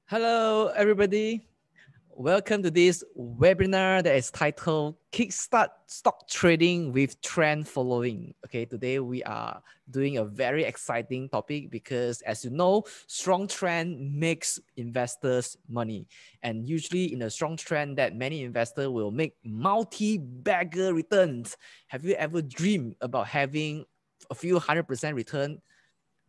Hello, everybody. Welcome to this webinar that is titled Kickstart Stock Trading with Trend Following. Okay, today we are doing a very exciting topic because, as you know, strong trend makes investors money. And usually in a strong trend that many investors will make multi-bagger returns. Have you ever dreamed about having a few 100% return?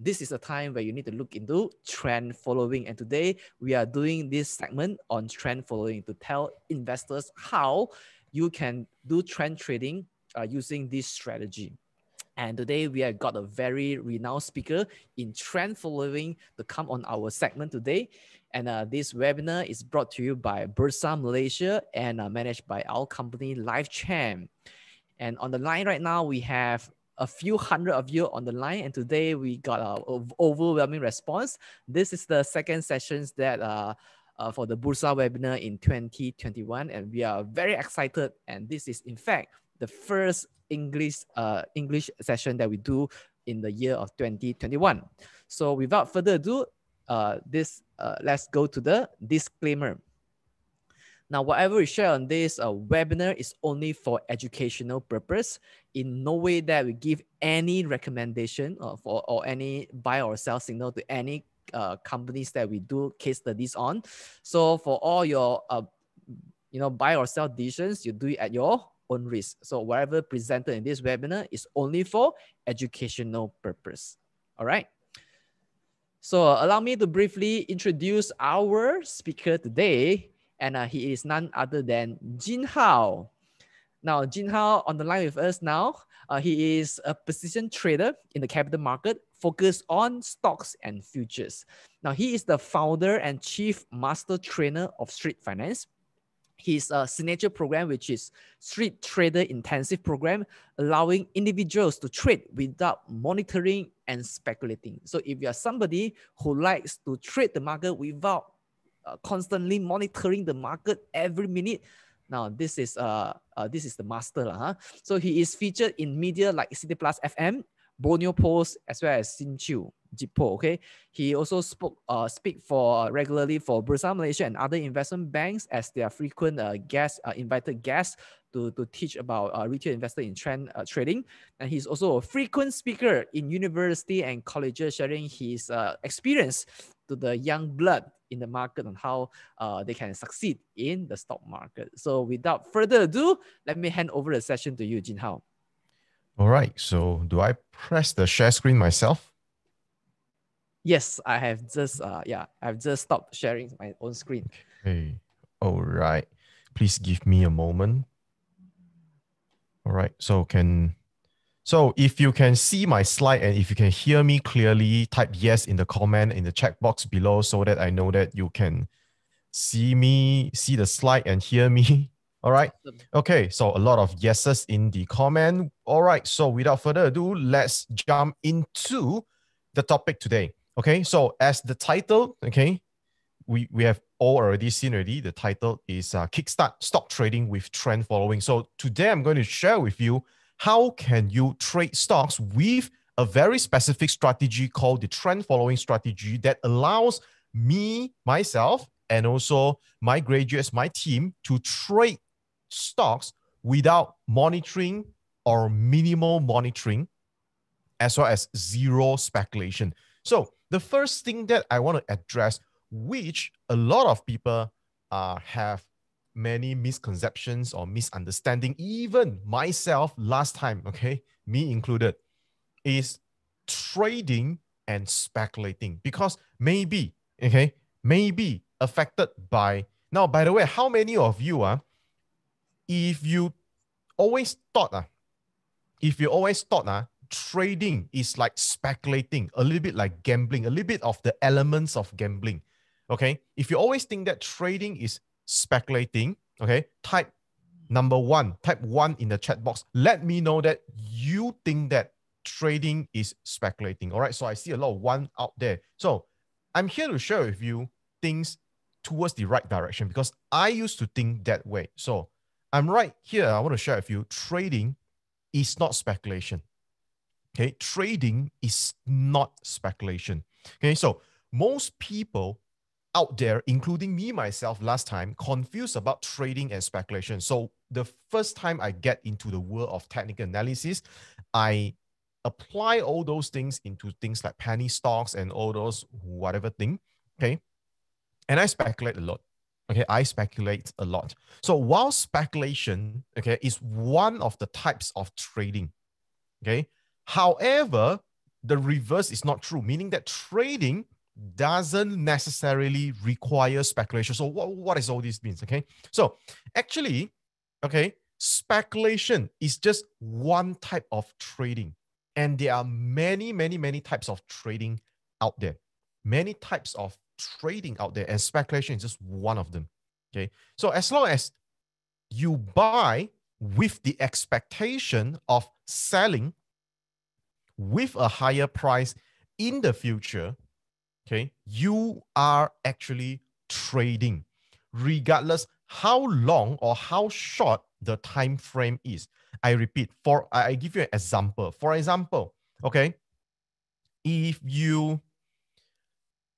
This is a time where you need to look into trend following. And today we are doing this segment on trend following to tell investors how you can do trend trading using this strategy. And today we have got a very renowned speaker in trend following to come on our segment today. And this webinar is brought to you by Bursa Malaysia and managed by our company LifeChamp. And on the line right now, we have a few hundred of you on the line. And today we got an overwhelming response. This is the second sessions that for the Bursa webinar in 2021. And we are very excited. And this is in fact the first English session that we do in the year of 2021. So without further ado, let's go to the disclaimer. Now, whatever we share on this webinar is only for educational purpose. In no way that we give any recommendation or any buy or sell signal to any companies that we do case studies on. So for all your buy or sell decisions, you do it at your own risk. So whatever presented in this webinar is only for educational purpose. All right. So allow me to briefly introduce our speaker today. And he is none other than Jin Hao. Now, Jin Hao on the line with us now. He is a position trader in the capital market focused on stocks and futures. Now, he is the founder and chief master trainer of Street Finance. His signature program, which is Street Trader Intensive Program, allowing individuals to trade without monitoring and speculating. So if you are somebody who likes to trade the market without constantly monitoring the market every minute, now this is the master. So he is featured in media like City Plus FM, Borneo Post, as well as Sinchu, Jipo. Okay, he also speak for regularly for Bursa Malaysia and other investment banks as their frequent invited guests to teach about retail investor in trend trading. And he's also a frequent speaker in university and colleges, sharing his experience to the young blood in the market on how they can succeed in the stock market. So without further ado, let me hand over the session to you, Jin Hao. All right, so do I press the share screen myself? Yes, I have just I've just stopped sharing my own screen. Okay, all right. Please give me a moment. All right, so if you can see my slide and if you can hear me clearly, type yes in the comment in the chat box below so that I know that you can see the slide and hear me. All right. Okay, so a lot of yeses in the comment. All right, so without further ado, let's jump into the topic today. Okay, so as the title, okay, we have all already seen already. The title is Kickstart Stock Trading with Trend Following. So today I'm going to share with you how can you trade stocks with a very specific strategy called the trend following strategy that allows me, myself, and also my graduates, my team to trade stocks without monitoring or minimal monitoring, as well as zero speculation. So the first thing that I want to address, which a lot of people have many misconceptions or misunderstanding, even myself last time, okay, me included, is trading and speculating, because maybe affected by, now, by the way, how many of you if you always thought trading is like speculating, a little bit like gambling, a little bit of the elements of gambling, okay? If you always think that trading is speculating, okay, type one in the chat box. Let me know that you think that trading is speculating. All right, so I see a lot of one out there. So I'm here to share with you things towards the right direction, because I used to think that way. So I'm right here. I want to share with you, trading is not speculation. Okay, trading is not speculation. Okay, so most people out there, including me myself last time, confused about trading and speculation. So the first time I get into the world of technical analysis, I apply all those things into things like penny stocks and all those whatever thing. Okay. And I speculate a lot. Okay. I speculate a lot. So while speculation, okay, is one of the types of trading. Okay. However, the reverse is not true, meaning that trading doesn't necessarily require speculation. So what is all this means? Okay. So actually, okay, speculation is just one type of trading. And there are many, many, many types of trading out there. Many types of trading out there, and speculation is just one of them. Okay. So as long as you buy with the expectation of selling with a higher price in the future, okay, you are actually trading, regardless how long or how short the time frame is. I repeat, I give you an example. For example, okay, if you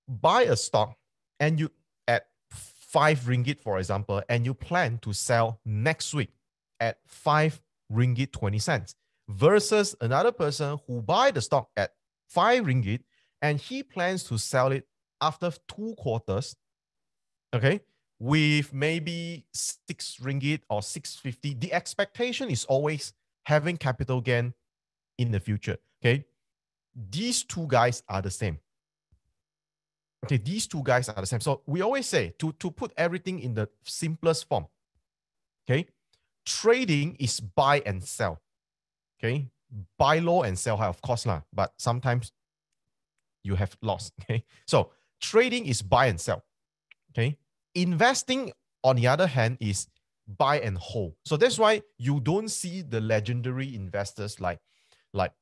buy a stock and you at 5 ringgit, for example, and you plan to sell next week at 5 ringgit 20 cents versus another person who buy the stock at 5 ringgit and he plans to sell it after 2 quarters, okay, with maybe 6 ringgit or 6.50. The expectation is always having capital gain in the future, okay? These two guys are the same. Okay, these two guys are the same. So we always say to put everything in the simplest form, okay, trading is buy and sell. Okay, buy low and sell high, of course, lah, but sometimes you have loss. Okay, so trading is buy and sell. Okay, investing, on the other hand, is buy and hold. So that's why you don't see the legendary investors like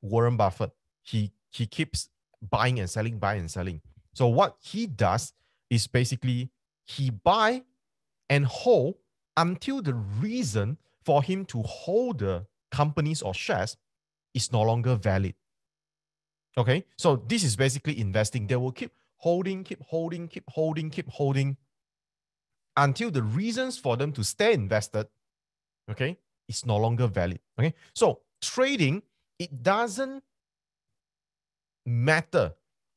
Warren Buffett. He keeps buying and selling, buying and selling. So what he does is basically he buy and hold until the reason for him to hold the companies or shares is no longer valid. Okay, so this is basically investing. They will keep holding, keep holding, keep holding, keep holding until the reasons for them to stay invested, okay, is no longer valid. Okay, so trading, it doesn't matter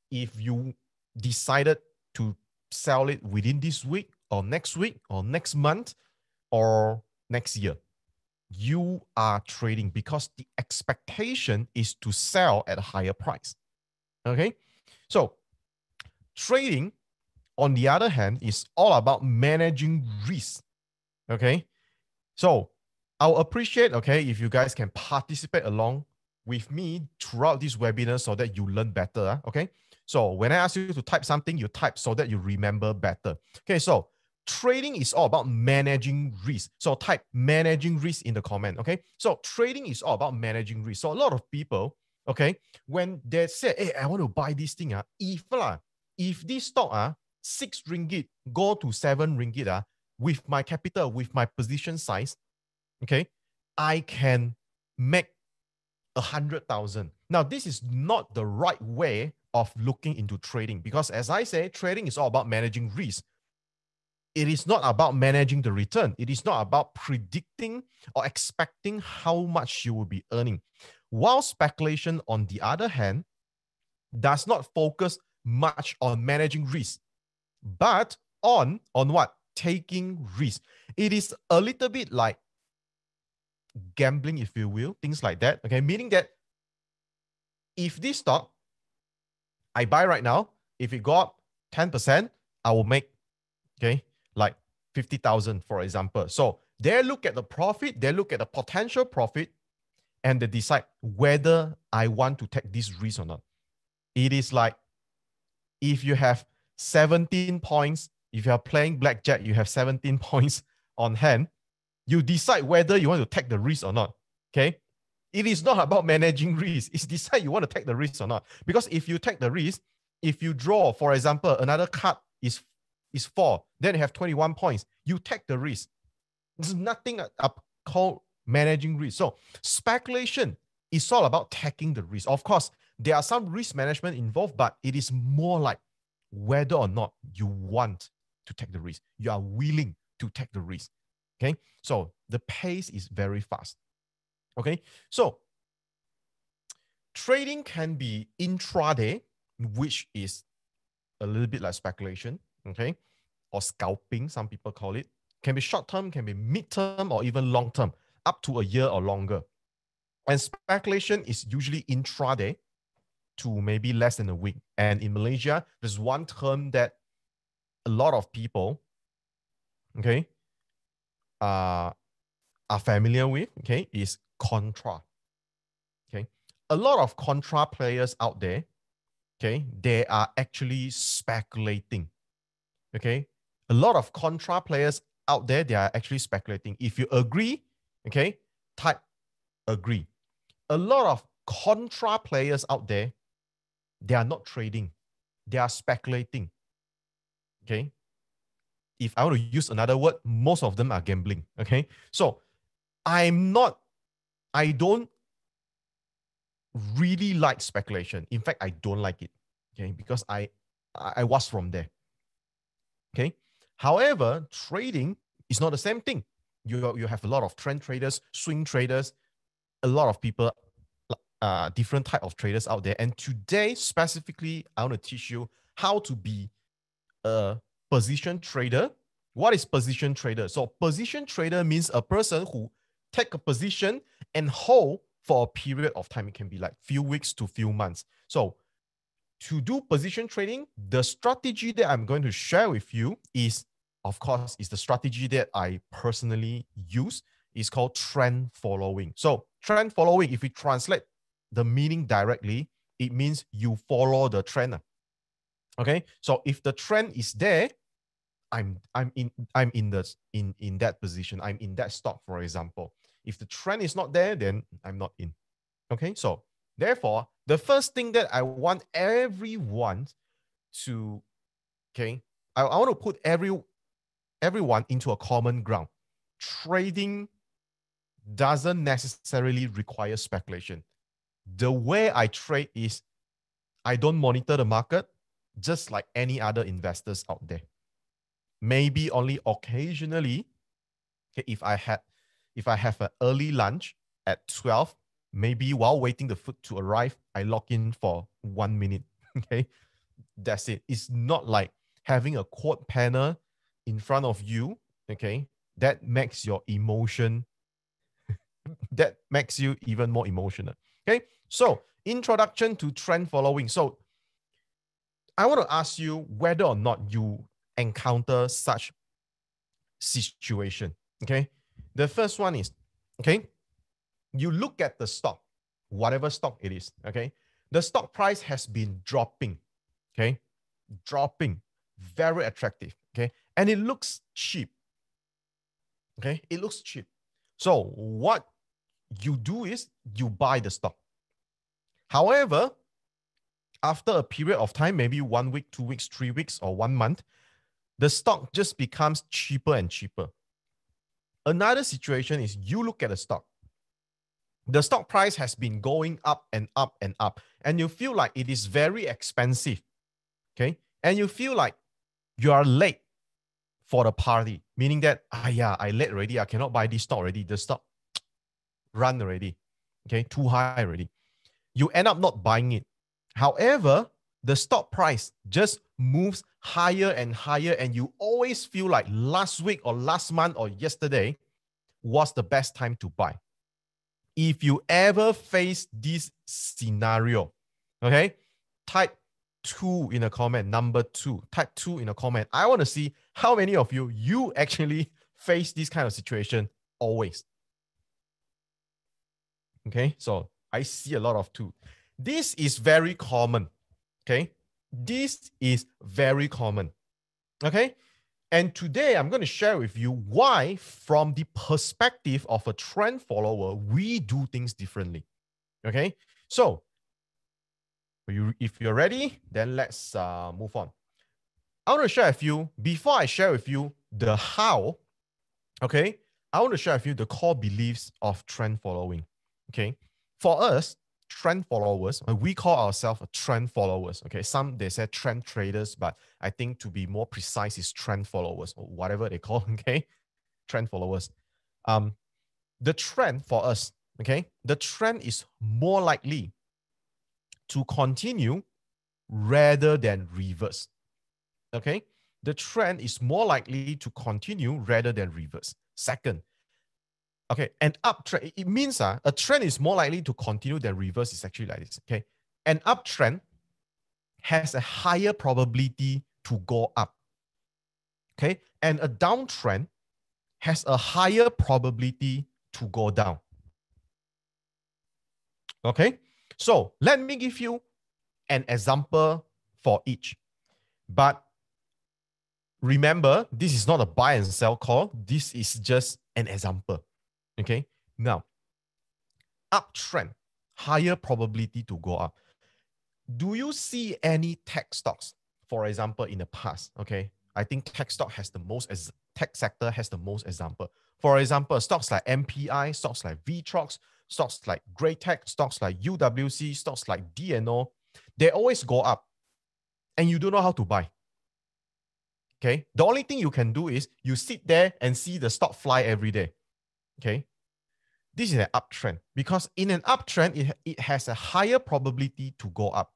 if you decided to sell it within this week or next month or next year. You are trading because the expectation is to sell at a higher price. Okay, so trading, on the other hand, is all about managing risk. Okay, so I'll appreciate, okay, if you guys can participate along with me throughout this webinar so that you learn better. Okay, so when I ask you to type something, you type so that you remember better. Okay, so trading is all about managing risk. So type managing risk in the comment. Okay, so trading is all about managing risk. So a lot of people, okay, when they say, hey, I want to buy this thing, if this stock 6 ringgit go to 7 ringgit, with my capital, with my position size, okay, I can make 100,000. Now, this is not the right way of looking into trading because, as I say, trading is all about managing risk. It is not about managing the return. It is not about predicting or expecting how much you will be earning. While speculation, on the other hand, does not focus much on managing risk, but on what? Taking risk. It is a little bit like gambling, if you will, things like that. Okay, meaning that if this stock I buy right now, if it got 10%, I will make, okay, like 50,000, for example. So they look at the profit, they look at the potential profit, and they decide whether I want to take this risk or not. It is like if you have 17 points, if you are playing blackjack, you have 17 points on hand, you decide whether you want to take the risk or not. Okay. It is not about managing risk. It's decide you want to take the risk or not. Because if you take the risk, if you draw, for example, another card is 4, then you have 21 points, you take the risk. There's nothing called managing risk. So speculation is all about taking the risk. Of course, there are some risk management involved, but it is more like whether or not you want to take the risk. You are willing to take the risk. Okay. So the pace is very fast. Okay. So trading can be intraday, which is a little bit like speculation. Okay. Or scalping, some people call it. Can be short term, can be mid term, or even long term, up to a year or longer. And speculation is usually intraday to maybe less than a week. And in Malaysia, there's one term that a lot of people, okay, are familiar with, okay, is contra. Okay. A lot of contra players out there, okay, they are actually speculating. Okay. A lot of contra players out there, they are actually speculating. If you agree, okay, type agree. A lot of contra players out there, they are not trading. They are speculating. Okay. If I want to use another word, most of them are gambling. Okay. So I don't really like speculation. In fact, I don't like it. Okay. Because I was from there. Okay. However, trading is not the same thing. You have a lot of trend traders, swing traders, a lot of people, different type of traders out there. And today, specifically, I want to teach you how to be a position trader. What is position trader? So position trader means a person who take a position and hold for a period of time. It can be like few weeks to few months. So to do position trading, the strategy that I'm going to share with you is, of course, is the strategy that I personally use. It's called trend following. So trend following, if we translate the meaning directly, it means you follow the trend. Okay. So if the trend is there, I'm in that position. I'm in that stock, for example. If the trend is not there, then I'm not in. Okay. So therefore, the first thing that I want everyone to, okay, I want to put everyone into a common ground. Trading doesn't necessarily require speculation. The way I trade is I don't monitor the market just like any other investors out there. Maybe only occasionally, okay, if I have an early lunch at 12, maybe while waiting the food to arrive, I log in for 1 minute. Okay. That's it. It's not like having a quote panel in front of you. Okay. That makes your emotion, that makes you even more emotional. Okay. So introduction to trend following. So I want to ask you whether or not you encounter such situation. Okay. The first one is, okay, you look at the stock, whatever stock it is. Okay. The stock price has been dropping. Okay. Dropping. Very attractive. Okay. And it looks cheap. Okay. It looks cheap. So what you do is you buy the stock. However, after a period of time, maybe 1 week, 2 weeks, 3 weeks, or 1 month, the stock just becomes cheaper and cheaper. Another situation is you look at the stock. The stock price has been going up and up and up, and you feel like it is very expensive. Okay. And you feel like you are late for the party, meaning that, yeah, I late already. I cannot buy this stock already. The stock run already. Okay. Too high already. You end up not buying it. However, the stock price just moves higher and higher, and you always feel like last week or last month or yesterday was the best time to buy. If you ever face this scenario, okay, type 2 in a comment, number 2, type 2 in a comment. I want to see how many of you actually face this kind of situation always. Okay, so I see a lot of 2. This is very common. Okay, this is very common. Okay, and today I'm going to share with you why, from the perspective of a trend follower, we do things differently. Okay, so if you're ready, then let's move on. I want to share with you, before I share with you the how, okay, I want to share with you the core beliefs of trend following. Okay, for us, trend followers. We call ourselves trend followers. Okay, some they say trend traders, but I think to be more precise is trend followers or whatever they call. Okay, trend followers. The trend for us, okay, the trend is more likely to continue rather than reverse. Okay, the trend is more likely to continue rather than reverse. Second, okay, an uptrend, it means a trend is more likely to continue than reverse is actually like this. Okay, an uptrend has a higher probability to go up. Okay, and a downtrend has a higher probability to go down. Okay, so let me give you an example for each. But remember, this is not a buy and sell call. This is just an example. Okay, now uptrend, higher probability to go up. Do you see any tech stocks, for example, in the past? Okay, I think tech stock has the most, tech sector has the most example. For example, stocks like MPI, stocks like VTROX, stocks like Greatech, stocks like UWC, stocks like DNO, they always go up and you don't know how to buy. Okay, the only thing you can do is you sit there and see the stock fly every day. Okay, this is an uptrend because in an uptrend, it has a higher probability to go up.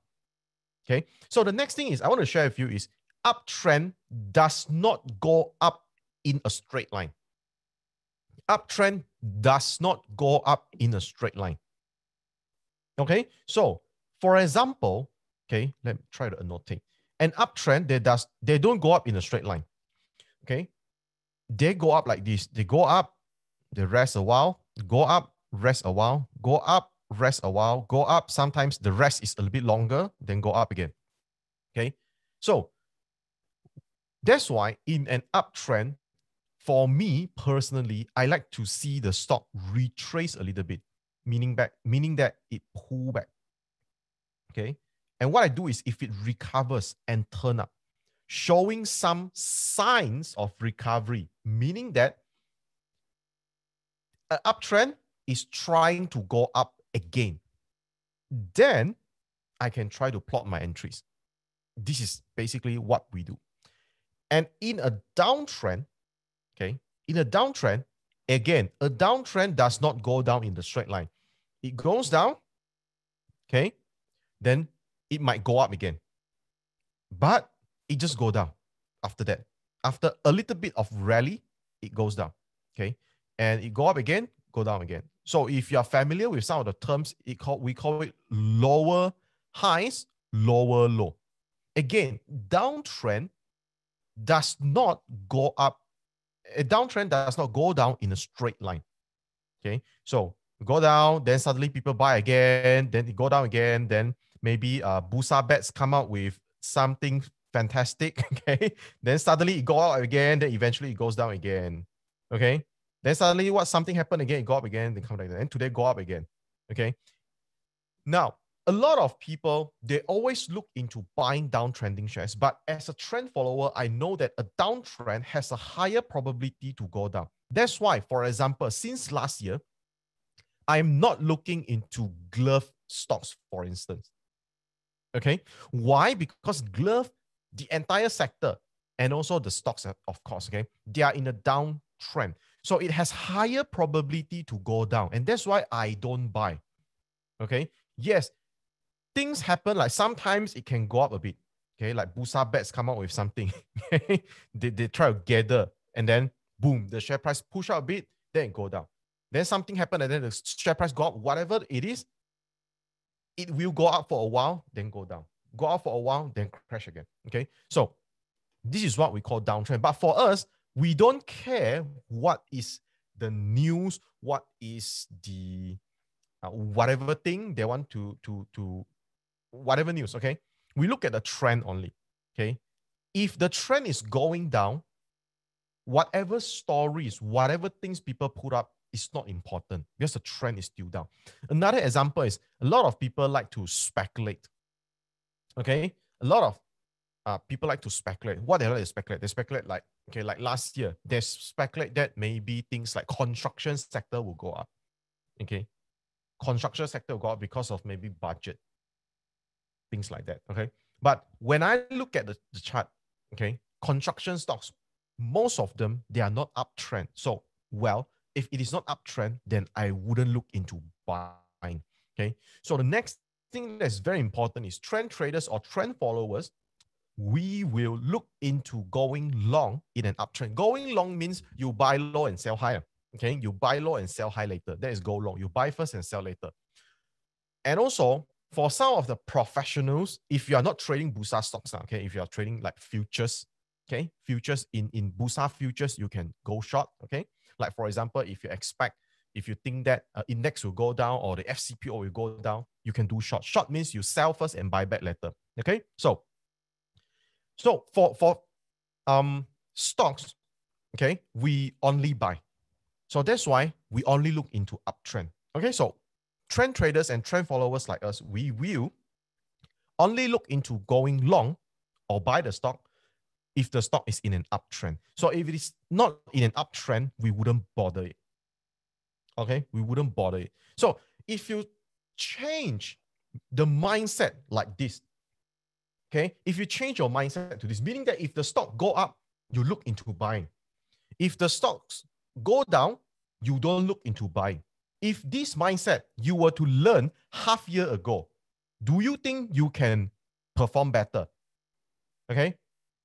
Okay, so the next thing is I want to share with you is uptrend does not go up in a straight line. Uptrend does not go up in a straight line. Okay, so for example, okay, let me try to annotate. An uptrend, they don't go up in a straight line. Okay, they go up like this. They go up, they rest a while, go up, rest a while, go up, rest a while, go up. Sometimes the rest is a little bit longer, then go up again. Okay, so that's why in an uptrend, for me personally, I like to see the stock retrace a little bit, meaning that it pull back. Okay, and what I do is if it recovers and turn up, showing some signs of recovery, meaning that an uptrend is trying to go up again, then I can try to plot my entries. This is basically what we do. And in a downtrend, okay, in a downtrend, again, a downtrend does not go down in the straight line. It goes down, okay, then it might go up again. But it just go down after that. After a little bit of rally, it goes down, okay? And it go up again, go down again. So if you're familiar with some of the terms, we call it lower highs, lower low. Again, downtrend does not go up. A downtrend does not go down in a straight line. Okay, so go down, then suddenly people buy again, then it go down again, then maybe Busa bets come out with something fantastic. Okay, then suddenly it go out again, then eventually it goes down again. Okay, then suddenly something happened again, it go up again, then come down again, and today go up again. Okay, now a lot of people, they always look into buying downtrending shares, but as a trend follower, I know that a downtrend has a higher probability to go down. That's why, for example, since last year, I'm not looking into glove stocks, for instance. Okay, why? Because glove, the entire sector, and also the stocks, of course, okay, they are in a downtrend. So it has higher probability to go down. And that's why I don't buy. Okay, yes, things happen, like sometimes it can go up a bit. Okay, like Busa bets come out with something. they try to gather, and then boom, the share price push out a bit, then it go down. Then something happened, and then the share price go up. Whatever it is, it will go up for a while, then go down. Go up for a while, then crash again. Okay, so this is what we call downtrend. But for us, we don't care what is the news, what is the whatever thing they want to whatever news, okay? We look at the trend only, okay? If the trend is going down, whatever stories, whatever things people put up is not important because the trend is still down. Another example is a lot of people like to speculate, okay? A lot of people like to speculate. What they like to speculate? They speculate like, okay, like last year, they speculate that maybe things like construction sector will go up, okay? construction sector will go up because of maybe budget, things like that. Okay. But when I look at the chart, okay, construction stocks, most of them, they are not uptrend. So, well, if it is not uptrend, then I wouldn't look into buying. Okay. So the next thing that's very important is trend traders or trend followers. We will look into going long in an uptrend. Going long means you buy low and sell higher. Okay. You buy low and sell high later. That is go long. You buy first and sell later. And also, for some of the professionals, if you are not trading Bursa stocks, okay, if you are trading like futures, okay, futures in Bursa futures, you can go short, okay. Like for example, if you think that index will go down or the FCPO will go down, you can do short. Short means you sell first and buy back later, okay. So for stocks, okay, we only buy. So that's why we only look into uptrend, okay. So trend traders and trend followers like us, we will only look into going long or buy the stock if the stock is in an uptrend. So if it is not in an uptrend, we wouldn't bother it. Okay, we wouldn't bother it. So if you change the mindset like this, okay, if you change your mindset to this, meaning that if the stock go up, you look into buying. If the stocks go down, you don't look into buying. If this mindset you were to learn half year ago, do you think you can perform better? Okay.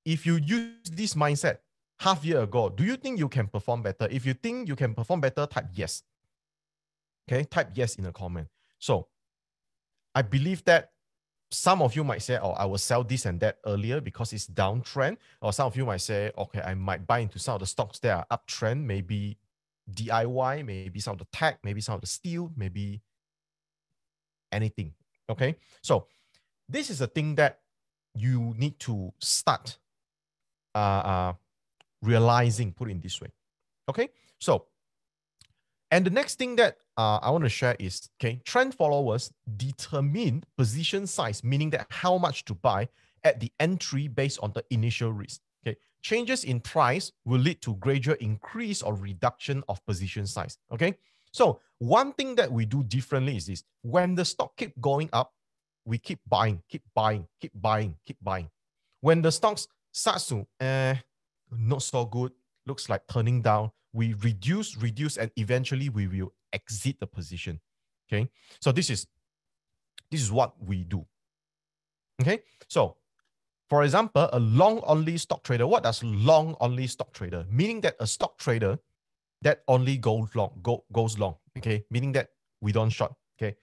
If you use this mindset half year ago, do you think you can perform better? If you think you can perform better, type yes. Okay. Type yes in a comment. So I believe that some of you might say, oh, I will sell this and that earlier because it's downtrend. Or some of you might say, okay, I might buy into some of the stocks that are uptrend, maybe DIY, maybe some of the tech, maybe some of the steel, maybe anything. Okay. So this is a thing that you need to start realizing, put it in this way. Okay. So, and the next thing that I want to share is, okay, trend followers determine position size, meaning that how much to buy at the entry based on the initial risk. Okay. Changes in price will lead to gradual increase or reduction of position size. Okay. So one thing that we do differently is this: when the stock keep going up, we keep buying, keep buying, keep buying, keep buying. When the stocks starts to not so good, looks like turning down, we reduce, and eventually we will exit the position. Okay. So this is what we do. Okay. So for example, a long only stock trader, what does long only stock trader? Meaning that a stock trader that only goes long. Okay. Meaning that we don't short. Okay.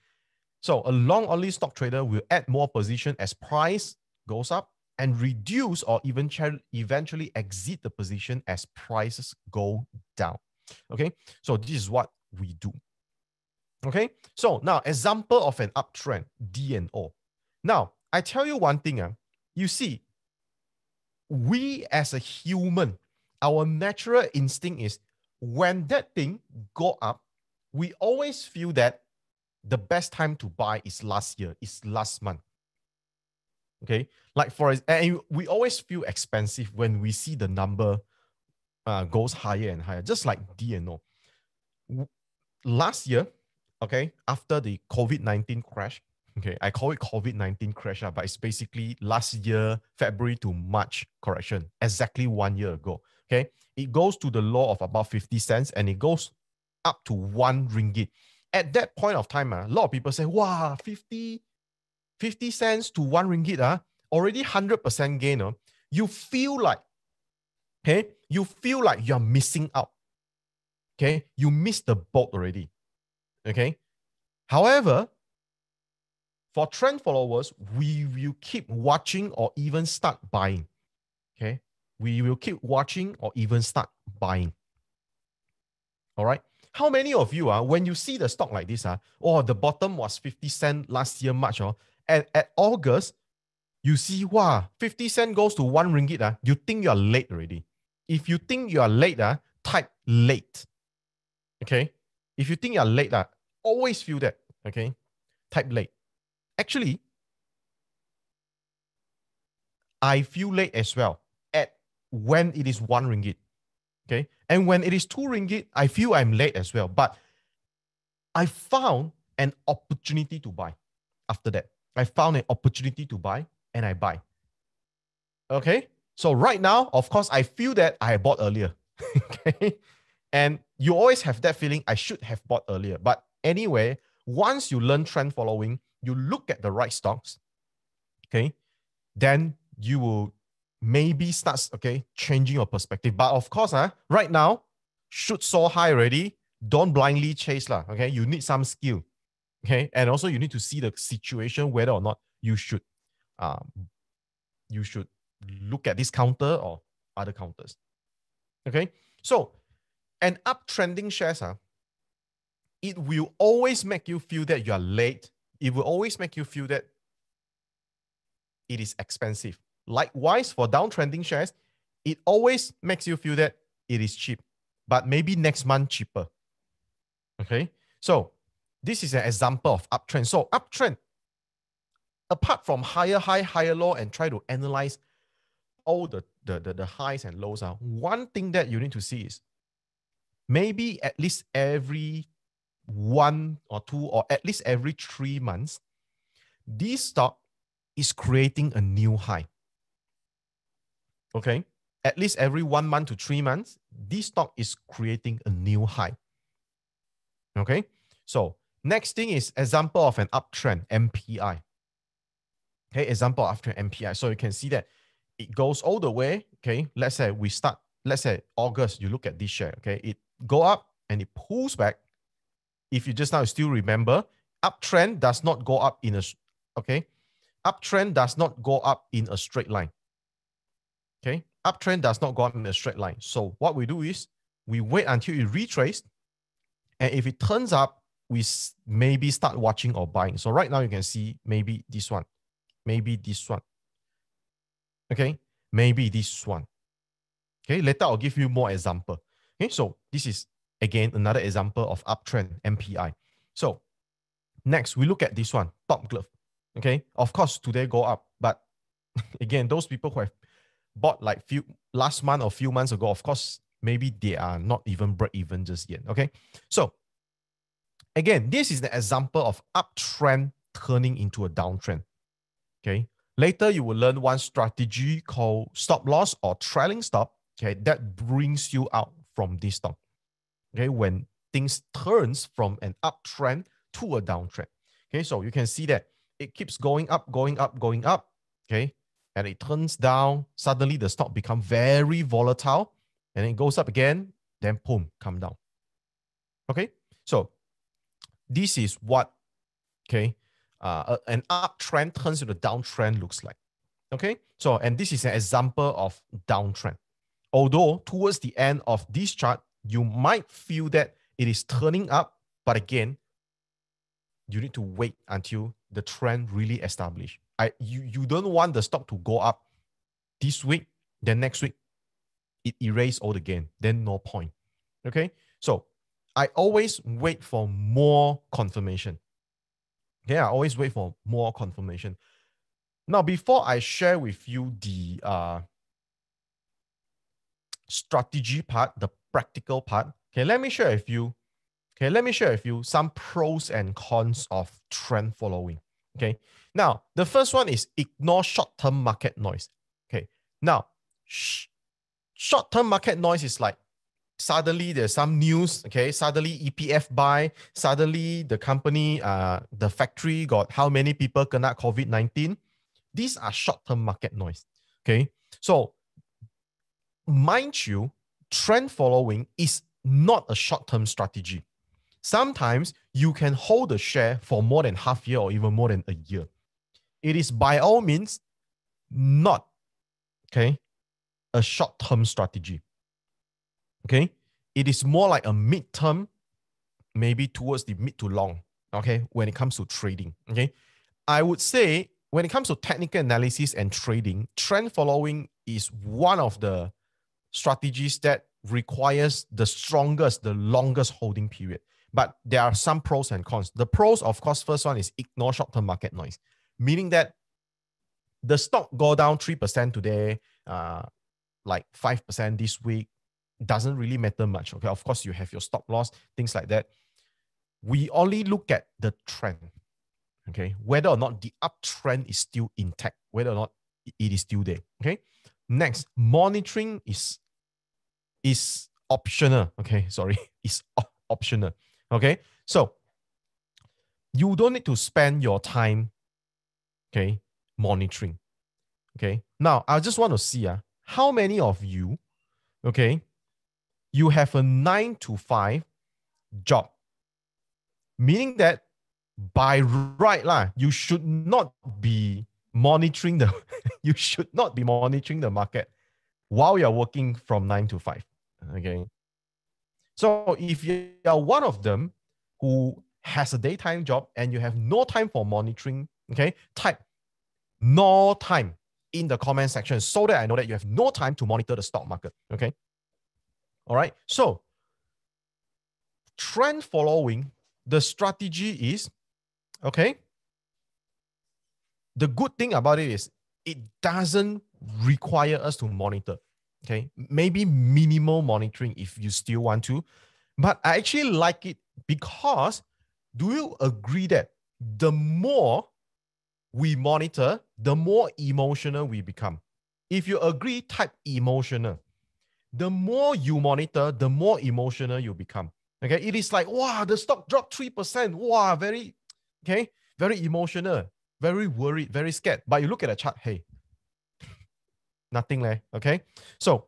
So a long only stock trader will add more position as price goes up and reduce or even eventually exit the position as prices go down. Okay. So this is what we do. Okay. So now example of an uptrend, D&O. Now I tell you one thing. You see, we as a human, our natural instinct is when that thing go up, we always feel that the best time to buy is last year, is last month. Okay. Like and we always feel expensive when we see the number goes higher and higher, just like D&O. Last year, okay, after the COVID-19 crash, okay, I call it COVID-19 crash, but it's basically last year, February to March correction, exactly 1 year ago. Okay. It goes to the low of about 50 cents and it goes up to 1 ringgit. At that point of time, a lot of people say, wow, 50 cents to 1 ringgit, already 100% gain. You feel like, okay, you feel like you're missing out. Okay, you missed the boat already. Okay. However, for trend followers, we will keep watching or even start buying. Okay. We will keep watching or even start buying. All right. How many of you when you see the stock like this, oh, the bottom was 50 cents last year, March, and at August, you see, wow, 50 cents goes to 1 ringgit, you think you're late already. If you think you are late, type late. Okay. If you think you're late, always feel that. Okay. Type late. Actually, I feel late as well at when it is 1 ringgit. Okay. And when it is 2 ringgit, I feel I'm late as well. But I found an opportunity to buy. After that, I found an opportunity to buy and I buy. Okay. So right now, of course, I feel that I bought earlier. Okay. And you always have that feeling, I should have bought earlier. But anyway, once you learn trend following, you look at the right stocks, okay, then you will maybe start, okay, changing your perspective. But of course, right now, shoot so high already, don't blindly chase lah, okay? You need some skill, okay? And also you need to see the situation, whether or not you should look at this counter or other counters, okay? So, an uptrending shares, it will always make you feel that you are late. It will always make you feel that it is expensive. Likewise, for downtrending shares, it always makes you feel that it is cheap, but maybe next month cheaper. Okay, so this is an example of uptrend. So uptrend, apart from higher high, higher low, and try to analyze all the highs and lows, one thing that you need to see is maybe at least every 1 or 2 or at least every 3 months, this stock is creating a new high. Okay, at least every 1 month to 3 months, this stock is creating a new high. Okay, so next thing is example of an uptrend, MPI. Okay, example of uptrend MPI. So you can see that it goes all the way. Okay, let's say August, you look at this share. Okay, it go up and it pulls back. If you just now still remember, uptrend does not go up in a, okay, uptrend does not go up in a straight line. Okay, uptrend does not go up in a straight line. So what we do is we wait until it retraced, and if it turns up, we maybe start watching or buying. So right now you can see maybe this one, maybe this one. Okay, maybe this one. Okay, later I'll give you more example. Okay, so this is again another example of uptrend MPI. So next we look at this one, Top Glove. Okay, of course today go up, but again, those people who have bought like last month or few months ago, of course, maybe they are not even break even just yet. Okay, so again, this is the example of uptrend turning into a downtrend. Okay, later you will learn one strategy called stop loss or trailing stop. Okay, that brings you out from this stock. Okay, when things turns from an uptrend to a downtrend. Okay, so you can see that it keeps going up, going up, going up. Okay, and it turns down. Suddenly the stock becomes very volatile, and it goes up again. Then boom, come down. Okay, so this is what, okay, an uptrend turns into a downtrend looks like. Okay, so and this is an example of downtrend. Although towards the end of this chart, you might feel that it is turning up, but again, you need to wait until the trend really established. You don't want the stock to go up this week, then next week, it erases all the gain, then no point. Okay, so I always wait for more confirmation. Okay, I always wait for more confirmation. Now, before I share with you the strategy part, the practical part, okay, let me share with you. Okay, let me share with you some pros and cons of trend following. Okay, now the first one is ignore short-term market noise. Okay, now short-term market noise is like suddenly there's some news. Okay, suddenly EPF buy, suddenly the company, the factory got how many people kena COVID-19. These are short-term market noise. Okay, so mind you, trend following is not a short-term strategy. Sometimes you can hold a share for more than half year or even more than a year. It is by all means not, okay, a short-term strategy. Okay, it is more like a mid-term, maybe towards the mid to long. Okay, when it comes to trading. Okay, I would say when it comes to technical analysis and trading, trend following is one of the strategies that requires the strongest, the longest holding period. But there are some pros and cons. The pros, of course, first one is ignore short-term market noise, meaning that the stock go down 3% today, like 5% this week, doesn't really matter much. Okay, of course, you have your stop loss, things like that. we only look at the trend, okay? Whether or not the uptrend is still intact, whether or not it is still there, okay? Next, monitoring is optional, okay? Sorry, is optional, okay? So you don't need to spend your time, okay, monitoring, okay? Now, I just want to see how many of you, okay, you have a 9 to 5 job, meaning that by right lah, you should not be monitoring the you should not be monitoring the market while you're working from 9 to 5. Okay. So if you are one of them who has a daytime job and you have no time for monitoring, okay, type no time in the comment section so that I know that you have no time to monitor the stock market. Okay. All right. So trend following, the strategy is, okay, the good thing about it is it doesn't require us to monitor. Okay. Maybe minimal monitoring if you still want to. But I actually like it because do you agree that the more we monitor, the more emotional we become? If you agree, type emotional. The more you monitor, the more emotional you become. Okay. It is like, wow, the stock dropped 3%. Wow, very, okay, very emotional, very worried, very scared. But you look at the chart, hey, nothing leh. Okay. So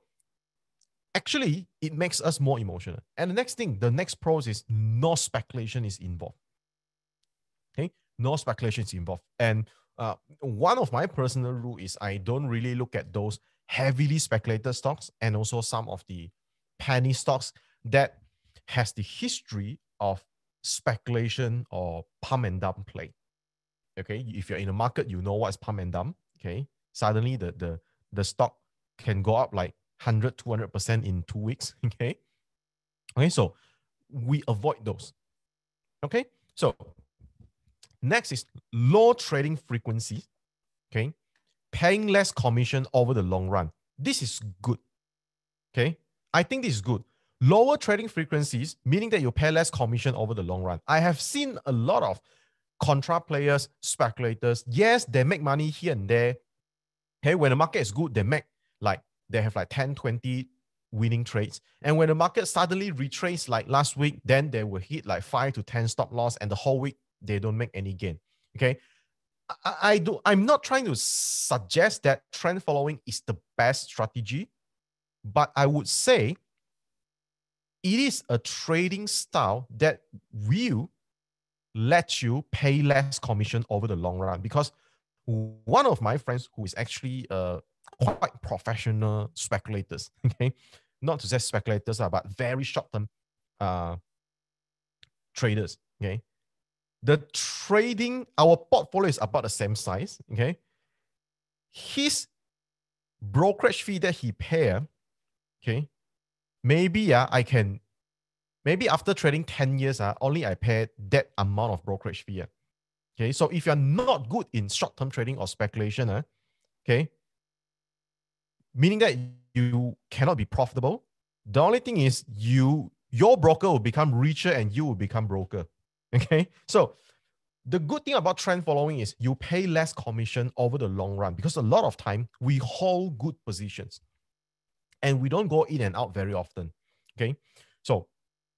actually, it makes us more emotional. And the next thing, the next pros is no speculation is involved. Okay. No speculation is involved. And one of my personal rule is I don't really look at those heavily speculated stocks and also some of the penny stocks that has the history of speculation or pump and dump play. Okay, if you're in the market, you know what's pump and dump. Okay, suddenly the stock can go up like 100, 200% in 2 weeks. Okay, so we avoid those. Okay, so next is low trading frequency. Okay, paying less commission over the long run. This is good. Okay, I think this is good. Lower trading frequencies, meaning that you pay less commission over the long run. I have seen a lot of contra players, speculators. Yes, they make money here and there. Hey, when the market is good, they have like 10, 20 winning trades. And when the market suddenly retraces like last week, then they will hit like 5 to 10 stop loss, and the whole week they don't make any gain. Okay. I'm not trying to suggest that trend following is the best strategy, but I would say it is a trading style that will let you pay less commission over the long run. Because one of my friends who is actually quite professional speculators, okay, not to say speculators, but very short-term traders, okay. The trading, our portfolio is about the same size, okay. His brokerage fee that he pay, okay, maybe maybe after trading 10 years, only I pay that amount of brokerage fee. Okay, so if you're not good in short-term trading or speculation, okay, meaning that you cannot be profitable, the only thing is your broker will become richer and you will become broker. Okay, so the good thing about trend following is you pay less commission over the long run because a lot of time we hold good positions and we don't go in and out very often. Okay, so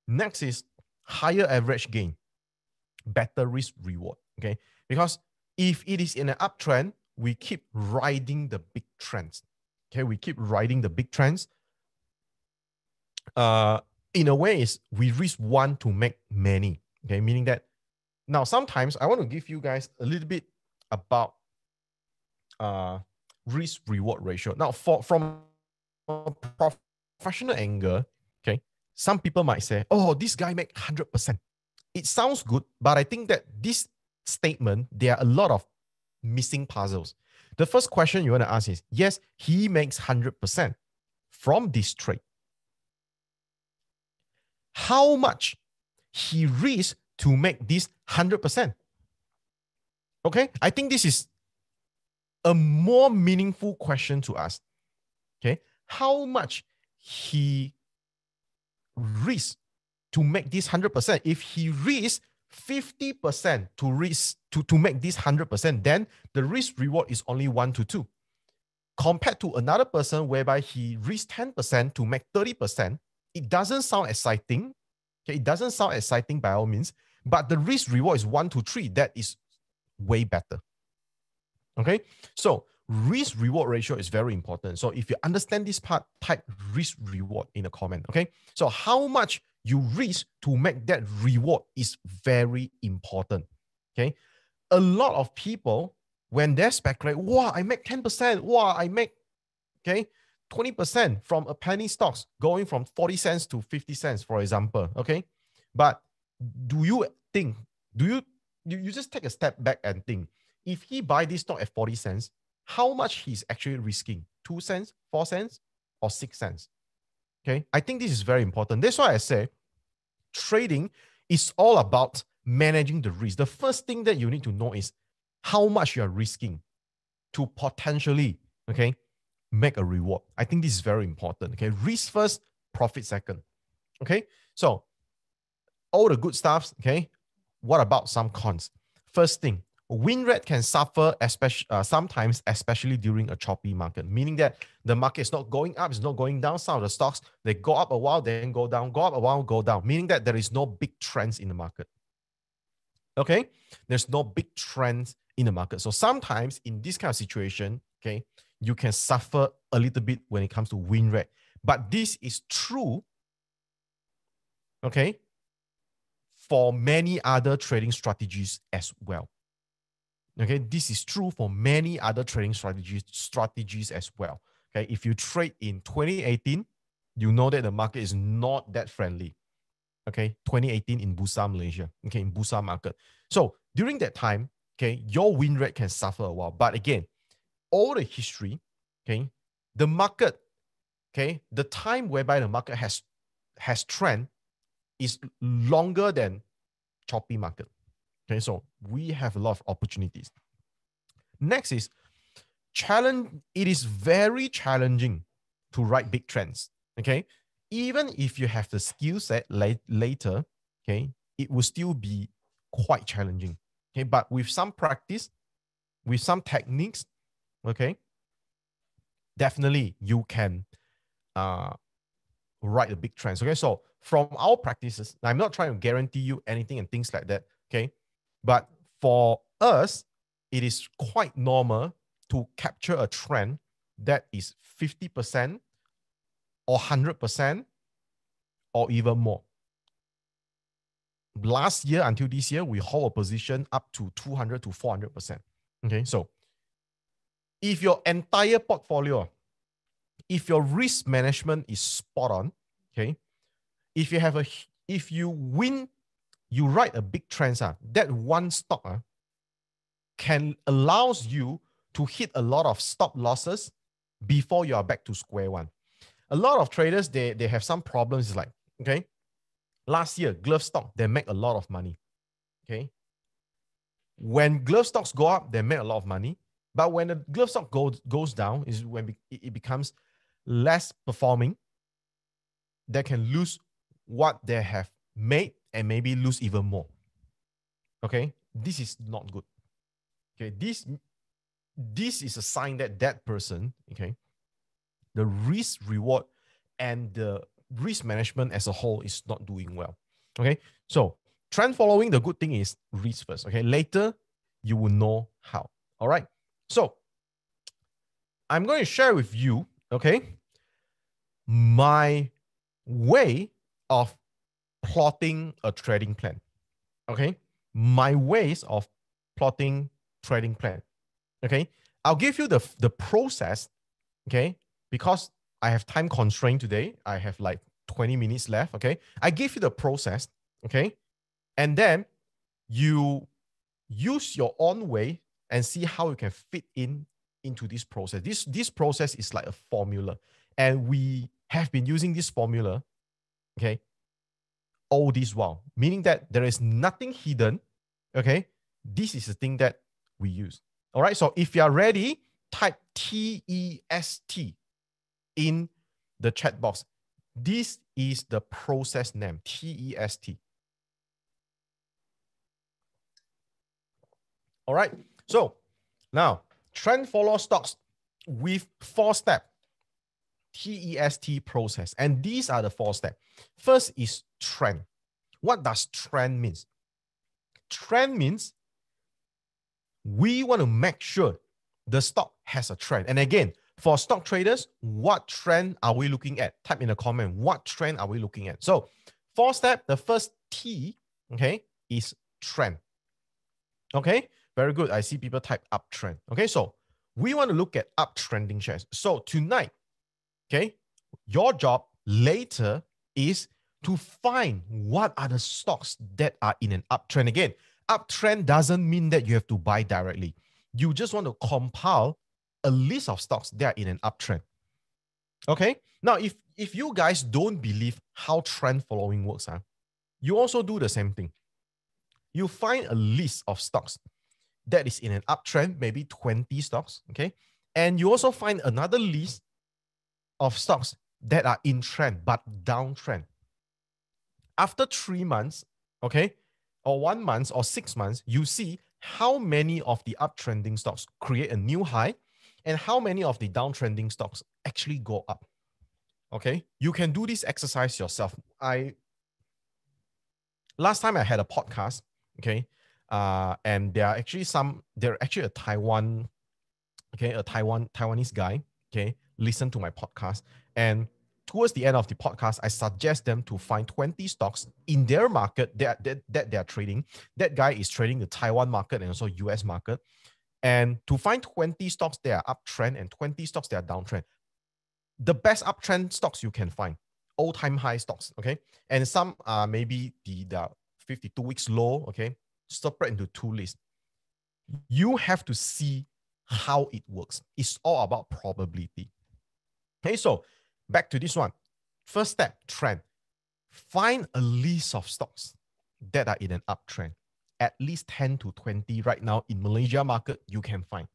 next is higher average gain, better risk reward. Okay, because if it is in an uptrend, we keep riding the big trends. Okay, we keep riding the big trends. In a way, is we risk one to make many. Okay, meaning that now sometimes I want to give you guys a little bit about risk reward ratio. Now, from a professional angle, okay, some people might say, "Oh, this guy make 100%." It sounds good, but I think that this statement, there are a lot of missing puzzles. The first question you want to ask is, yes, he makes 100% from this trade. How much he risks to make this 100%? Okay, I think this is a more meaningful question to ask. Okay, how much he risks to make this 100%? If he risks 50% to risk to make this 100%, then the risk reward is only 1 to 2. Compared to another person whereby he risks 10% to make 30%, it doesn't sound exciting. Okay, it doesn't sound exciting by all means, but the risk reward is 1 to 3. That is way better. Okay, so risk reward ratio is very important. So if you understand this part, type risk reward in a comment. Okay, so how much you risk to make that reward is very important. Okay, a lot of people, when they speculate, wow, I make 10%, wow, I make 20% from a penny stocks going from 40 cents to 50 cents, for example. Okay, but do you think, you just take a step back and think, if he buy this stock at 40 cents, how much he's actually risking? 2 cents, 4 cents, or 6 cents? Okay, I think this is very important. That's why I say trading is all about managing the risk. The first thing that you need to know is how much you are risking to potentially, okay, make a reward. I think this is very important. Okay, risk first, profit second. Okay, so all the good stuff. Okay, what about some cons? First thing, win rate can suffer, sometimes, especially during a choppy market, meaning that the market is not going up, it's not going down. Some of the stocks, they go up a while, then go down, go up a while, go down, meaning that there is no big trends in the market. Okay, there's no big trends in the market. So sometimes in this kind of situation, okay, you can suffer a little bit when it comes to win rate. But this is true, okay, for many other trading strategies as well. Okay, this is true for many other trading strategies as well. Okay, if you trade in 2018, you know that the market is not that friendly. Okay, 2018 in Bursa Malaysia. Okay, in Bursa market. So during that time, okay, your win rate can suffer a while. But again, all the history, okay, the market, okay, the time whereby the market has trend is longer than choppy market. Okay, so we have a lot of opportunities. Next is challenge. It is very challenging to write big trends. Okay, even if you have the skill set later, okay, it will still be quite challenging. Okay, but with some practice, with some techniques, okay, definitely you can write the big trends. Okay, so from our practices, I'm not trying to guarantee you anything and things like that. Okay, but for us, it is quite normal to capture a trend that is 50% or 100% or even more. Last year until this year, we hold a position up to 200 to 400%. Okay, so if your entire portfolio, if your risk management is spot on, okay, if you win, you write a big trend, that one stock can allows you to hit a lot of stop losses before you are back to square one. A lot of traders, they have some problems. It's like, okay, last year, glove stock, they make a lot of money. Okay. When glove stocks go up, they make a lot of money. But when the glove stock goes down, is when it becomes less performing. They can lose what they have made and maybe lose even more. Okay. This is not good. Okay. This is a sign that that person, okay, the risk reward and the risk management as a whole is not doing well. Okay, so trend following, the good thing is risk first. Okay, later you will know how. All right, so I'm going to share with you, okay, my way of plotting a trading plan. Okay, my ways of plotting trading plan. Okay, I'll give you the process. Okay, because I have time constraint today. I have like 20 minutes left. Okay, I give you the process. Okay, and then you use your own way and see how you can fit into this process. This process is like a formula, and we have been using this formula, okay, all this while, meaning that there is nothing hidden. Okay, this is the thing that we use. All right, so if you are ready, type TEST in the chat box. This is the process name, TEST. All right. So now trend follow stocks with 4-step TEST process. And these are the 4 steps. First is trend. What does trend means? Trend means we want to make sure the stock has a trend. And again, for stock traders, what trend are we looking at? Type in the comment, what trend are we looking at? So 4-step, the first T, okay, is trend. Okay, very good. I see people type uptrend. Okay, so we want to look at uptrending shares. So tonight, okay, your job later is to find what are the stocks that are in an uptrend. Again, uptrend doesn't mean that you have to buy directly. You just want to compile a list of stocks that are in an uptrend. Okay. Now, if you guys don't believe how trend following works, you also do the same thing. You find a list of stocks that is in an uptrend, maybe 20 stocks. Okay. And you also find another list of stocks that are in trend but downtrend. After 3 months, okay, or 1 month or 6 months, you see how many of the uptrending stocks create a new high and how many of the downtrending stocks actually go up. Okay, you can do this exercise yourself. Last time I had a podcast, okay, and there are actually a Taiwanese guy, okay, listen to my podcast. And towards the end of the podcast, I suggest them to find 20 stocks in their market that they are trading. That guy is trading the Taiwan market and also US market. And to find 20 stocks that are uptrend and 20 stocks that are downtrend. The best uptrend stocks you can find, all-time high stocks, okay? And some are maybe the 52 weeks low, okay? Separate into 2 lists. You have to see how it works. It's all about probability. Okay, so back to this one. First step, trend. Find a list of stocks that are in an uptrend. At least 10 to 20 right now in Malaysia market, you can find.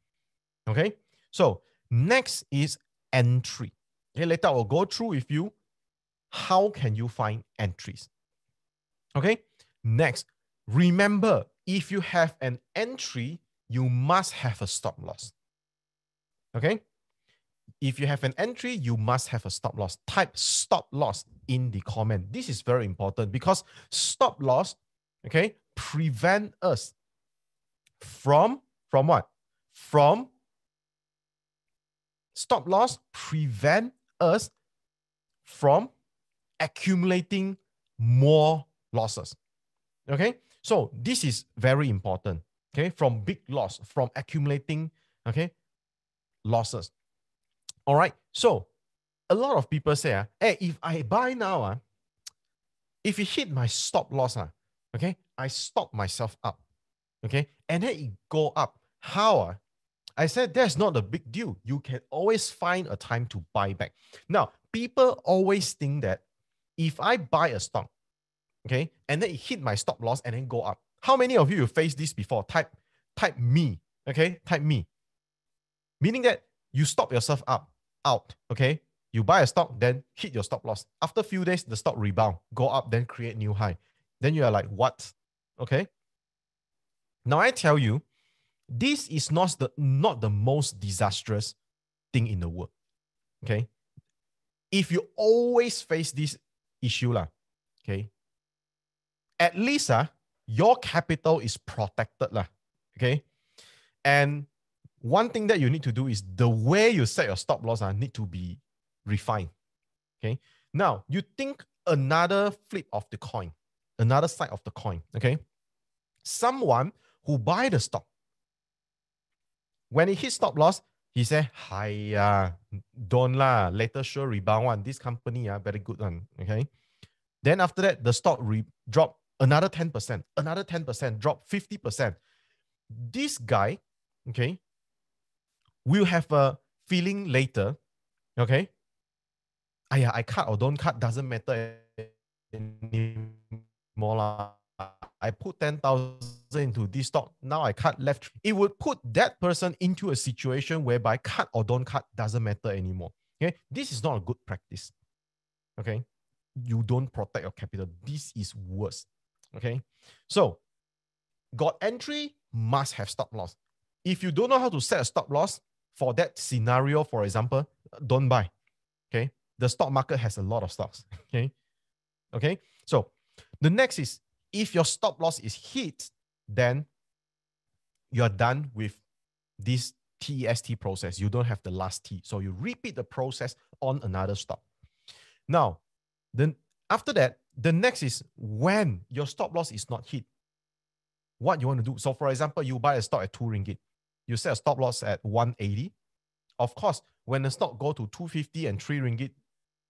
Okay, so next is entry. Okay, later I'll go through with you how can you find entries. Okay, next, remember, if you have an entry, you must have a stop loss. Okay, if you have an entry, you must have a stop loss. Type stop loss in the comment. This is very important because stop loss, okay, prevent us from what? From stop loss prevent us from accumulating more losses. Okay, so this is very important. Okay, from big loss, from accumulating, okay, losses. All right, so a lot of people say, hey, if I buy now, if it hit my stop loss, okay, I stop myself up, okay, and then it go up. How? I said that's not a big deal. You can always find a time to buy back. Now, people always think that if I buy a stock, okay, and then it hit my stop loss and then go up. How many of you have faced this before? Type me, okay, type me. Meaning that you stop yourself out, okay? You buy a stock, then hit your stop loss. After a few days, the stock rebound, go up, then create new high. Then you are like, what? Okay. Now I tell you, this is not the most disastrous thing in the world. Okay. If you always face this issue, okay, at least your capital is protected. Okay. And one thing that you need to do is the way you set your stop loss need to be refined. Okay. Now you think another flip of the coin, another side of the coin. Okay. Someone who buy the stock, when it hits stop loss, he say, "Hi, don't lah. Later sure rebound one. This company very good one." Okay. Then after that, the stock drop another 10%, another 10%, drop 50%. This guy, okay, will have a feeling later, okay, I cut or don't cut doesn't matter anymore lah. I put 10,000 into this stock. Now I cut left. It would put that person into a situation whereby cut or don't cut doesn't matter anymore. Okay, this is not a good practice. Okay, you don't protect your capital. This is worse. Okay, so got entry, must have stop loss. If you don't know how to set a stop loss for that scenario, for example, don't buy. Okay. The stock market has a lot of stocks. Okay. Okay. So the next is, if your stop loss is hit, then you're done with this TEST process. You don't have the last T. So you repeat the process on another stop. Now, then after that, the next is when your stop loss is not hit, what you want to do. So for example, you buy a stock at 2 ringgit. You set a stop loss at 180. Of course, when the stock go to 250 and 3 ringgit,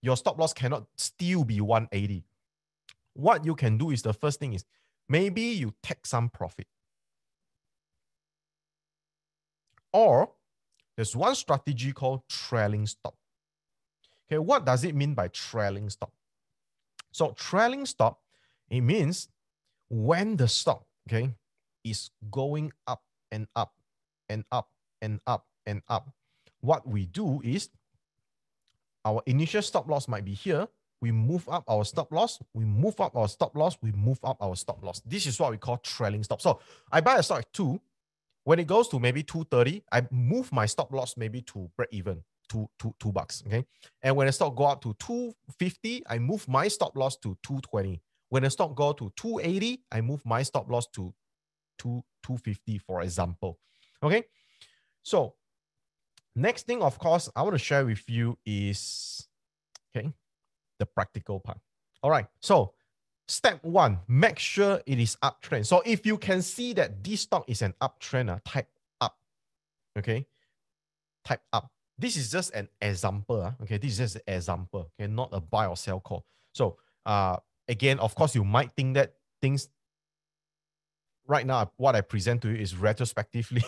your stop loss cannot still be 180. What you can do is, the first thing is, maybe you take some profit. Or there's one strategy called trailing stop. Okay, what does it mean by trailing stop? So trailing stop, it means when the stock, okay, is going up and up and up and up and up, what we do is, our initial stop loss might be here. We move up our stop loss, we move up our stop loss, we move up our stop loss. This is what we call trailing stop. So I buy a stock at 2. When it goes to maybe 230, I move my stop loss maybe to break even, $2. Okay. And when the stock go up to 250, I move my stop loss to 220. When the stock go to 280, I move my stop loss to 250, for example. Okay. So next thing, of course, I want to share with you is, okay, the practical part. All right. So step 1, make sure it is uptrend. So if you can see that this stock is an uptrend, type up. Okay. Type up. This is just an example. Okay. This is just an example. Okay. Not a buy or sell call. So again, of course, you might think that things right now, what I present to you is retrospectively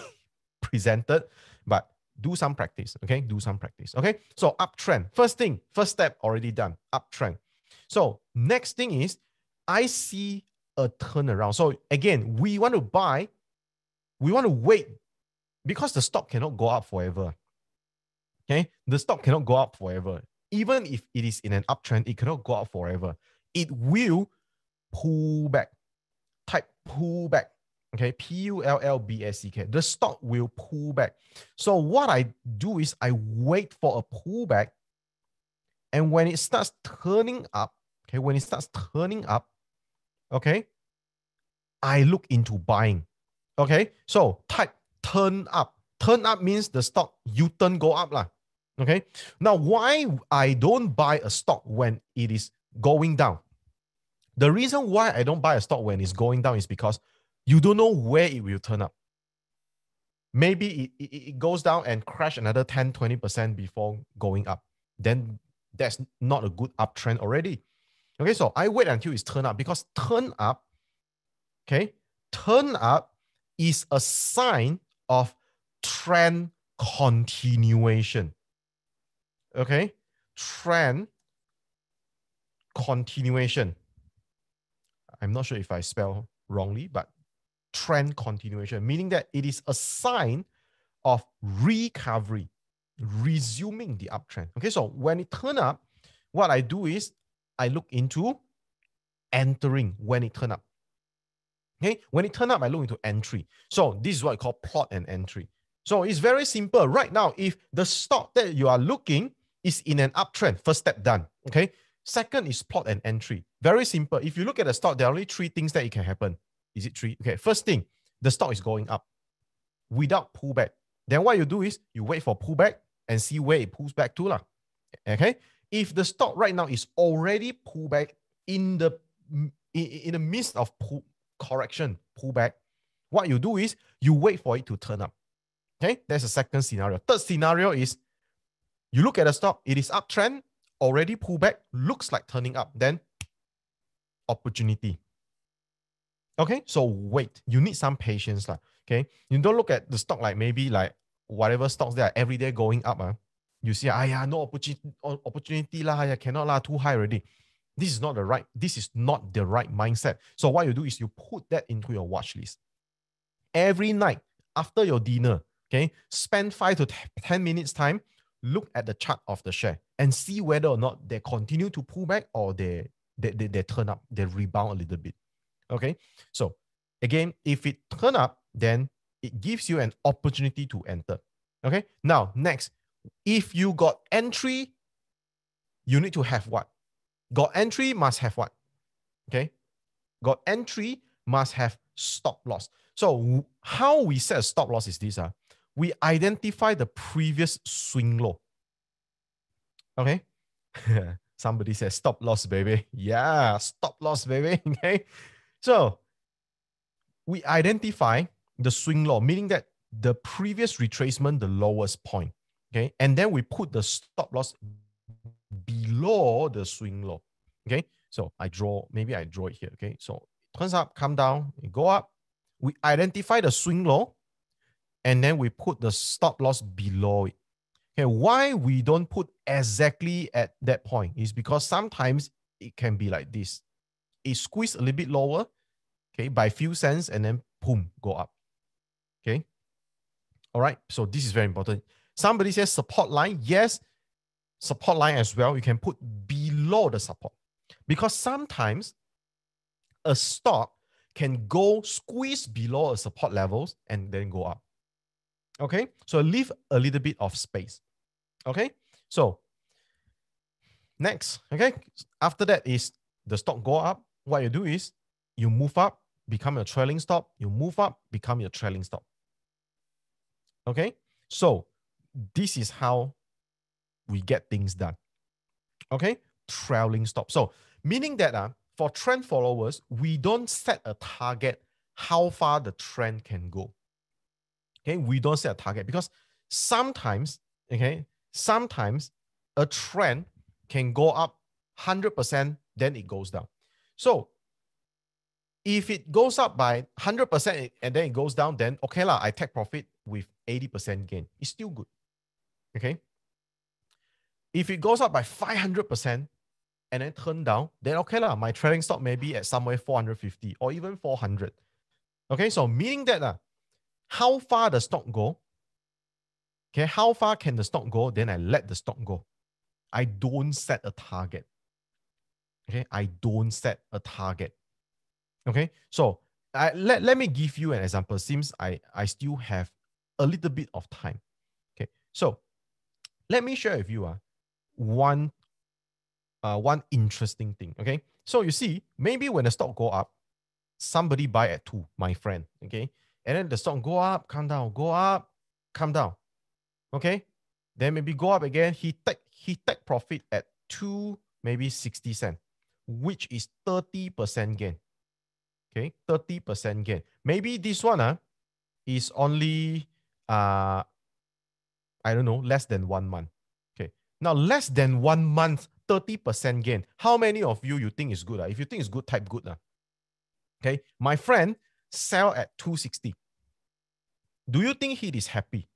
presented, but do some practice. Okay. Do some practice. Okay. So uptrend. First thing, first step already done. Uptrend. So next thing is, I see a turnaround. So again, we want to buy, we want to wait, because the stock cannot go up forever. Okay, the stock cannot go up forever. Even if it is in an uptrend, it cannot go up forever. It will pull back. Type pull back. Okay, Pullback. The stock will pull back. So what I do is, I wait for a pullback, and when it starts turning up, okay, when it starts turning up, okay, I look into buying. Okay, so type turn up. Turn up means the stock U-turn go up lah. Okay, now why I don't buy a stock when it is going down? The reason why I don't buy a stock when it's going down is because you don't know where it will turn up. Maybe it goes down and crash another 10-20% before going up. Then that's not a good uptrend already. Okay, so I wait until it's turn up, because turn up, okay, turn up is a sign of trend continuation. Okay, trend continuation. I'm not sure if I spell wrongly, but trend continuation, meaning that it is a sign of recovery, resuming the uptrend. Okay, so when it turn up, what I do is I look into entering when it turn up. Okay, when it turn up, I look into entry. So this is what I call plot and entry. So it's very simple. Right now, if the stock that you are looking is in an uptrend, first step done. Okay. Second is plot and entry. Very simple. If you look at the stock, there are only 3 things that it can happen. Is it 3? Okay. First thing, the stock is going up without pullback. Then what you do is you wait for pullback and see where it pulls back to lah. Okay. If the stock right now is already pulled back in the midst of correction, pullback, what you do is you wait for it to turn up. Okay, that's the second scenario. Third scenario is you look at the stock, it is uptrend, already pulled back, looks like turning up, then opportunity. Okay, so wait, you need some patience lah. Okay, you don't look at the stock like maybe like whatever stocks that are every day going up. You see, no opportunity lah, cannot lah, too high already. This is not the right mindset. So what you do is you put that into your watch list. Every night after your dinner, okay, spend 5 to 10 minutes time, look at the chart of the share and see whether or not they continue to pull back or they turn up, they rebound a little bit. Okay, so Again, if it turn up, then it gives you an opportunity to enter. Okay. Now, next, if you got entry, you need to have what? Got entry must have what? Okay. Got entry must have stop loss. So how we set a stop loss is this. We identify the previous swing low. Okay. Somebody says stop loss, baby. Yeah, stop loss, baby. Okay. So we identify the swing low, meaning that the previous retracement, the lowest point. Okay. And then we put the stop loss below the swing low. Okay. So maybe I draw it here. Okay. So it turns up, come down, it go up. We identify the swing low and then we put the stop loss below it. Okay. Why we don't put exactly at that point is because sometimes it can be like this. It squeeze a little bit lower, okay, by a few cents, and then boom, go up. Okay. All right. So this is very important. Somebody says support line. Yes, support line as well. You can put below the support because sometimes a stock can go squeeze below a support levels and then go up. Okay. So leave a little bit of space. Okay. So next, okay, after that is the stock go up. What you do is you move up, become a trailing stop. You move up, become your trailing stop. Okay. So this is how we get things done. Okay. Trailing stop. So meaning that for trend followers, we don't set a target how far the trend can go. Okay. We don't set a target because sometimes, okay, sometimes a trend can go up 100%, then it goes down. So if it goes up by 100% and then it goes down, then okay lah, I take profit with 80% gain. It's still good. Okay. If it goes up by 500% and then turn down, then okay lah, my trailing stop may be at somewhere 450 or even 400. Okay. So meaning that how far the stock go? Okay. How far can the stock go? Then I let the stock go. I don't set a target. Okay. I don't set a target. Okay. So let me give you an example since I still have a little bit of time. Okay. So let me share with you one interesting thing. Okay. So you see, maybe when the stock go up, somebody buy at 2, my friend. Okay. And then the stock go up, come down, go up, come down. Okay. Then maybe go up again. He take profit at 2, maybe 60 cents, which is 30% gain. Okay, 30% gain. Maybe this one is only I don't know, less than 1 month. Okay. Now less than 1 month, 30% gain. How many of you think is good? If you think it's good, type good. Okay. My friend sell at 260. Do you think he is happy?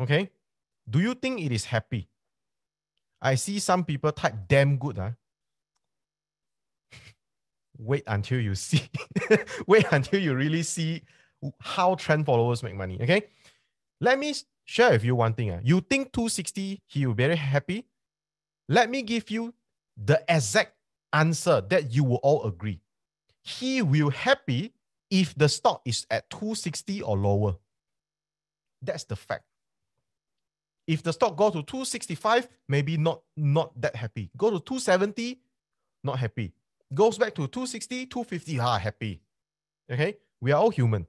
Okay. Do you think it is happy? I see some people type damn good. Wait until you see. Wait until you really see how trend followers make money. Okay. Let me share with you one thing. You think 260, he will be very happy. Let me give you the exact answer that you will all agree. He will happy if the stock is at 260 or lower. That's the fact. If the stock go to 265, maybe not that happy. Go to 270, not happy. Goes back to 260, 250, happy. Okay? We are all human.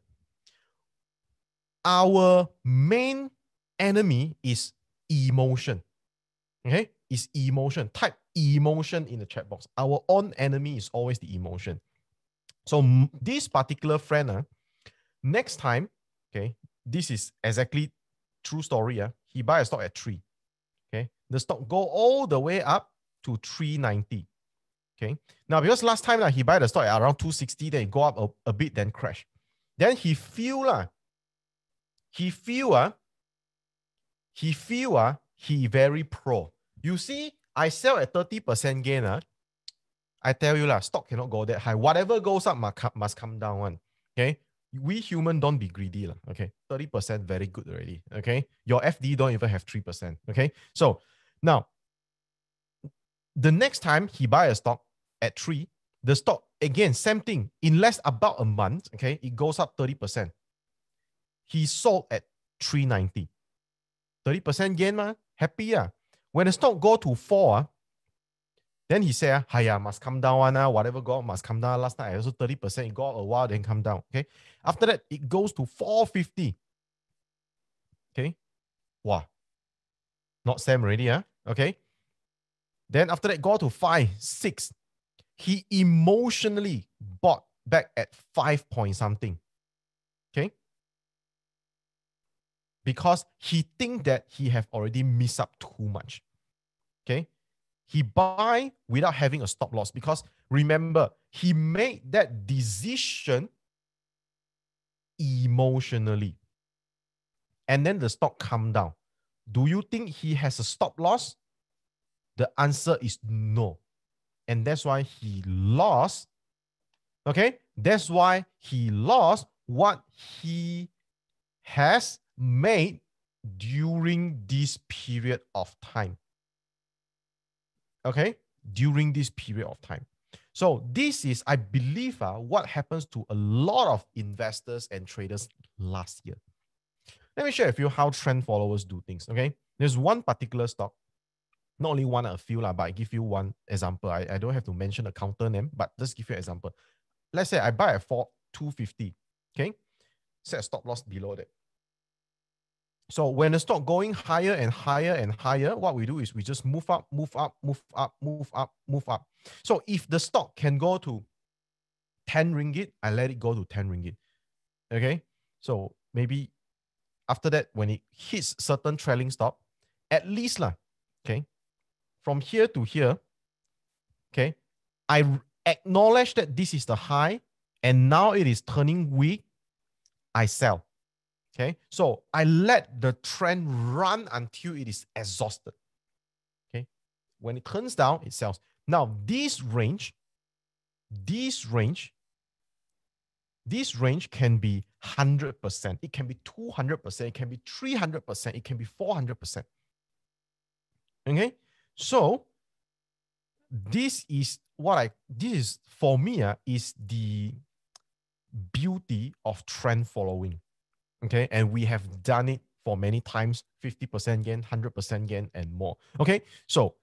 Our main enemy is emotion. Okay? Is emotion. Type emotion in the chat box. Our own enemy is always the emotion. So this particular friend, next time, okay, this is exactly true story. He buy a stock at 3. Okay? The stock go all the way up to 390. Okay. Now, because last time he buy the stock at around 260, then it go up a bit, then crash. Then he feel he very pro. You see, I sell at 30% gain. I tell you stock cannot go that high. Whatever goes up must come down one. Okay. We human don't be greedy. Okay. 30% very good already. Okay. Your FD don't even have 3%. Okay. So now, the next time he buy a stock at 3, The stock, again, same thing. In less about a month, okay, it goes up 30%. He sold at 390. 30% gain, ma. Happy, yeah. When the stock go to 4, then he said, "Hiya, must come down, whatever go must come down." Last night, I also 30%. It got a while, then come down. Okay. After that, it goes to 450. Okay. Wow. Not same already, huh? Okay. Then after that, go to 5, 6. He emotionally bought back at 5 point something. Okay. Because he think that he have already missed up too much. Okay. He buy without having a stop loss because remember, he made that decision emotionally. And then the stock come down. Do you think he has a stop loss? The answer is no. And that's why he lost. Okay? That's why he lost what he has made during this period of time. Okay? During this period of time. So this is, I believe, what happens to a lot of investors and traders last year. Let me share with you how trend followers do things, okay? There's one particular stock, not only one, a few, but I give you one example. I don't have to mention a counter name, but just give you an example. Let's say I buy at 250, okay? Set a stop loss below that. So when the stock going higher and higher and higher, what we do is we just move up, move up, move up, move up, move up. So if the stock can go to 10 ringgit, I let it go to 10 ringgit. Okay? So maybe after that, when it hits certain trailing stop, at least, okay, from here to here, okay, I acknowledge that this is the high and now it is turning weak, I sell. Okay, so I let the trend run until it is exhausted. Okay, when it turns down, it sells. Now, this range can be 100%, it can be 200%, it can be 300%, it can be 400%. Okay, so this is for me, is the beauty of trend following. Okay, and we have done it for many times, 50% gain, 100% gain, and more. Okay, so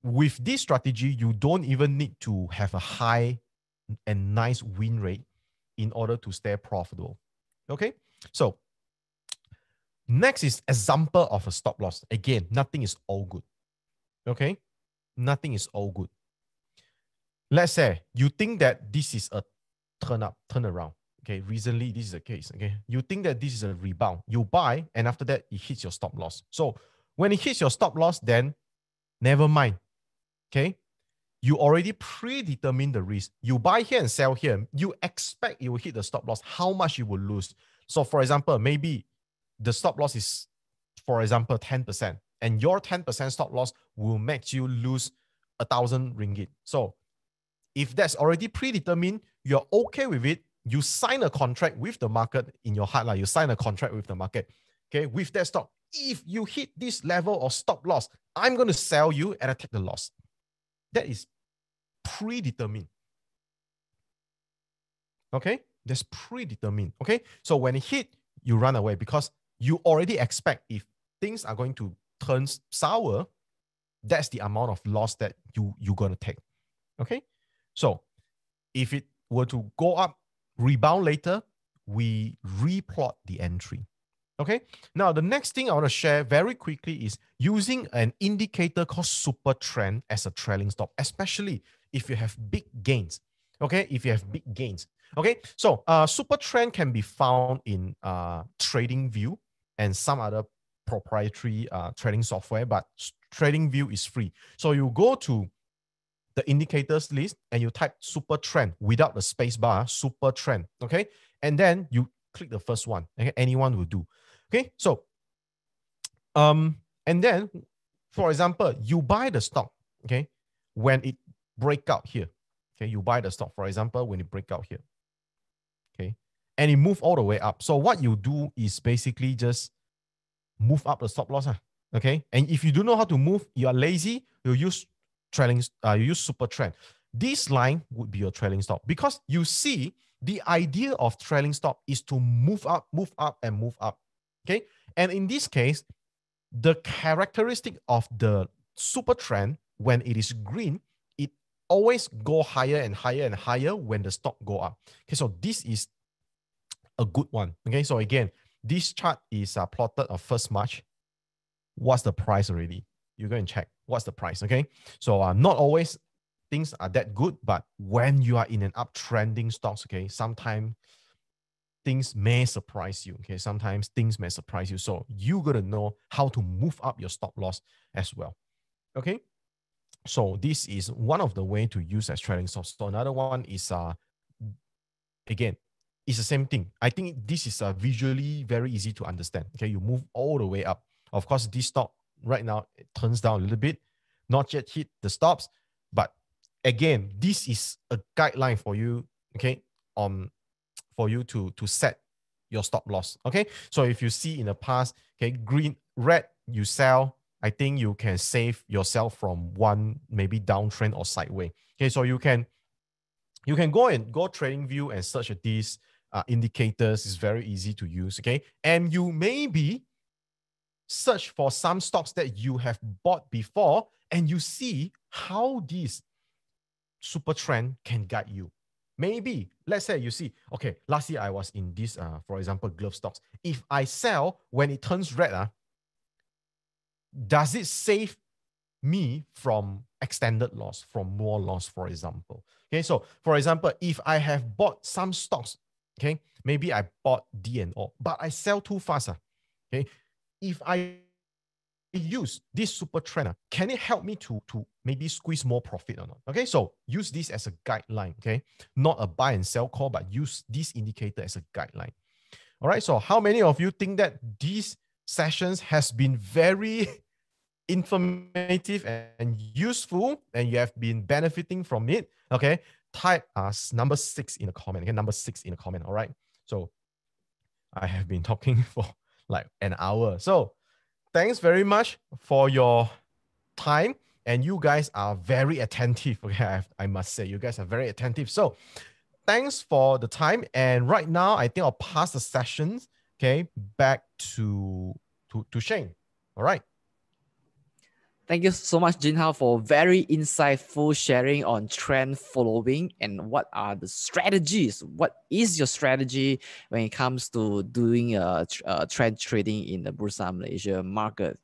with this strategy, you don't even need to have a high and nice win rate in order to stay profitable. Okay, so next is example of a stop loss. Again, nothing is all good. Okay, nothing is all good. Let's say you think that this is a turnaround. Okay, recently this is the case. Okay, you think that this is a rebound. You buy, and after that, it hits your stop loss. So when it hits your stop loss, then never mind. Okay, you already predetermine the risk. You buy here and sell here. You expect you will hit the stop loss, how much you will lose. So for example, maybe the stop loss is, for example, 10%, and your 10% stop loss will make you lose 1,000 ringgit. So if that's already predetermined, you're okay with it. You sign a contract with the market in your heart, you sign a contract with the market. Okay, with that stock, if you hit this level of stop loss, I'm going to sell you and I take the loss. That is predetermined. Okay, that's predetermined. Okay, so when it hit, you run away because you already expect if things are going to turn sour, that's the amount of loss that you're going to take. Okay, so if it were to go up, rebound later, we replot the entry. Okay, now the next thing I want to share very quickly is using an indicator called super trend as a trailing stop, especially if you have big gains. Okay, if you have big gains. Okay, so super trend can be found in TradingView and some other proprietary trading software, but TradingView is free. So you go to the indicators list and you type super trend without the space bar, super trend. Okay, and then you click the first one. Okay, anyone will do. Okay, so and then for example, you buy the stock. Okay, when it break out here. Okay, you buy the stock, for example, when it break out here. Okay, and it move all the way up. So what you do is basically just move up the stop loss. Okay, and if you don't know how to move, you are lazy, you use you use super trend. This line would be your trailing stop, because you see the idea of trailing stop is to move up, and move up. Okay. And in this case, the characteristic of the super trend, when it is green, it always go higher and higher and higher when the stock go up. Okay. So this is a good one. Okay. So again, this chart is plotted on 1st March. What's the price already? You go and check what's the price. Okay. So not always things are that good, but when you are in an uptrending stocks, okay, sometimes things may surprise you. Okay. Sometimes things may surprise you. So you got to know how to move up your stop loss as well. Okay. So this is one of the way to use as trailing stop. So another one is, again, it's the same thing. I think this is visually very easy to understand. Okay. You move all the way up. Of course, this stock right now, it turns down a little bit, not yet hit the stops. But again, this is a guideline for you, okay, for you to set your stop loss. Okay. So if you see in the past, okay, green, red, you sell, I think you can save yourself from one maybe downtrend or sideways. Okay. So you can go trading view and search at these indicators. It's very easy to use. Okay. And you maybe search for some stocks that you have bought before, and you see how this super trend can guide you. Maybe, let's say you see, okay, last year I was in this, for example, glove stocks. If I sell when it turns red, does it save me from extended loss, from more loss, for example? Okay, so for example, if I have bought some stocks, okay, maybe I bought D&O, but I sell too fast. Okay, if I use this super trend, can it help me to maybe squeeze more profit or not? Okay, so use this as a guideline. Okay, not a buy and sell call, but use this indicator as a guideline. All right, so how many of you think that these sessions has been very informative and useful, and you have been benefiting from it? Okay, type number 6 in the comment. Okay, number 6 in the comment. All right, so I have been talking for like an hour. So thanks very much for your time, and you guys are very attentive. Okay, I must say, you guys are very attentive. So thanks for the time. And right now, I think I'll pass the sessions, okay, back to Shane. All right. Thank you so much, Jinhao, for very insightful sharing on trend following and what are the strategies. What is your strategy when it comes to doing trend trading in the Bursa Malaysia market?